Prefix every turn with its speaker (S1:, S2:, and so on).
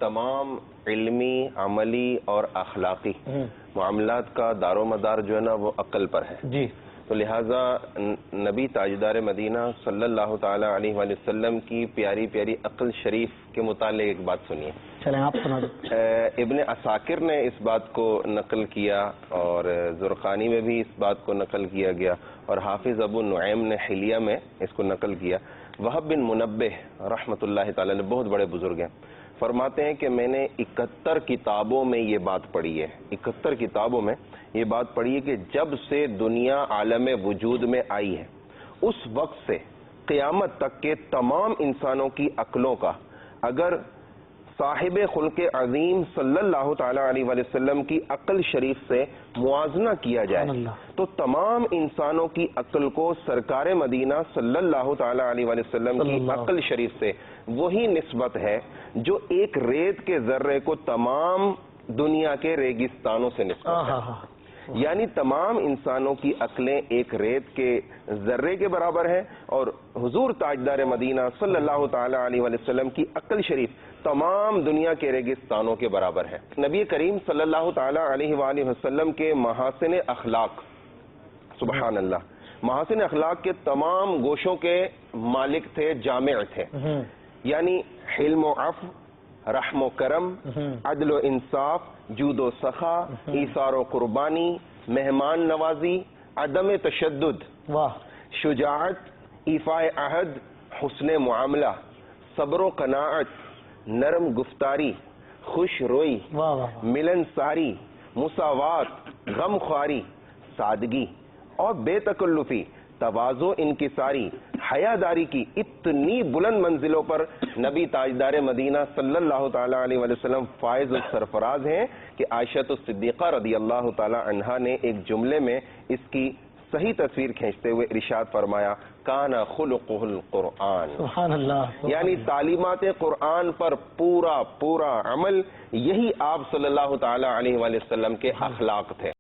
S1: تمام علمی، عملی اور اخلاقی معاملات کا دار و مدار جو ہے نا وہ عقل پر ہے
S2: جی.
S1: تو لہٰذا نبی تاجدار مدینہ صلی اللہ تعالی علیہ وآلہ وسلم کی پیاری پیاری عقل شریف کے متعلق ایک بات سنیے.
S2: چلیں آپ سنا دیں.
S1: ابن عساکر نے اس بات کو نقل کیا اور زرقانی میں بھی اس بات کو نقل کیا گیا اور حافظ ابو نعیم نے حلیہ میں اس کو نقل کیا. وہب بن منبہ رحمۃ اللہ تعالی نے بہت بڑے بزرگ ہیں، فرماتے ہیں کہ میں نے 71 کتابوں میں یہ بات پڑھی ہے، 71 کتابوں میں یہ بات پڑھی ہے کہ جب سے دنیا عالم وجود میں آئی ہے اس وقت سے قیامت تک کے تمام انسانوں کی عقلوں کا اگر صاحب خلق عظیم صلی اللہ تعالی علیہ وآلہ وسلم کی عقل شریف سے موازنہ کیا جائے تو تمام انسانوں کی عقل کو سرکار مدینہ صلی اللہ تعالی علیہ وآلہ وسلم کی عقل شریف سے وہی نسبت ہے جو ایک ریت کے ذرے کو تمام دنیا کے ریگستانوں سے نسبت ہے. یعنی تمام انسانوں کی عقلیں ایک ریت کے ذرے کے برابر ہیں اور حضور تاجدار مدینہ صلی اللہ تعالی علیہ وآلہ وسلم کی عقل شریف تمام دنیا کے ریگستانوں کے برابر ہے. نبی کریم صلی اللہ تعالی علیہ وآلہ وسلم کے محاسن اخلاق، سبحان اللہ، محاسن اخلاق کے تمام گوشوں کے مالک تھے، جامع تھے. یعنی حلم و عفو، رحم و کرم، عدل و انصاف، جود و سخا، ایثار و قربانی، مہمان نوازی، عدم تشدد، شجاعت، ایفاء عہد، حسن معاملہ، صبر و قناعت، نرم گفتاری، خوش روئی، ملن ساری، مساوات، غم خواری، سادگی اور بے تکلفی، تواضع، انکساری، حیاداری کی اتنی بلند منزلوں پر نبی تاجدار مدینہ صلی اللہ تعالی علیہ وآلہ وسلم فائز و سرفراز ہیں کہ عائشہ الصدیقہ رضی اللہ تعالی عنہا نے ایک جملے میں اس کی صحیح تصویر کھینچتے ہوئے ارشاد فرمایا کان خلقہ القرآن. سبحان اللہ. یعنی تعلیمات قرآن پر پورا عمل، یہی آپ صلی اللہ تعالی علیہ وآلہ وسلم کے اخلاق تھے.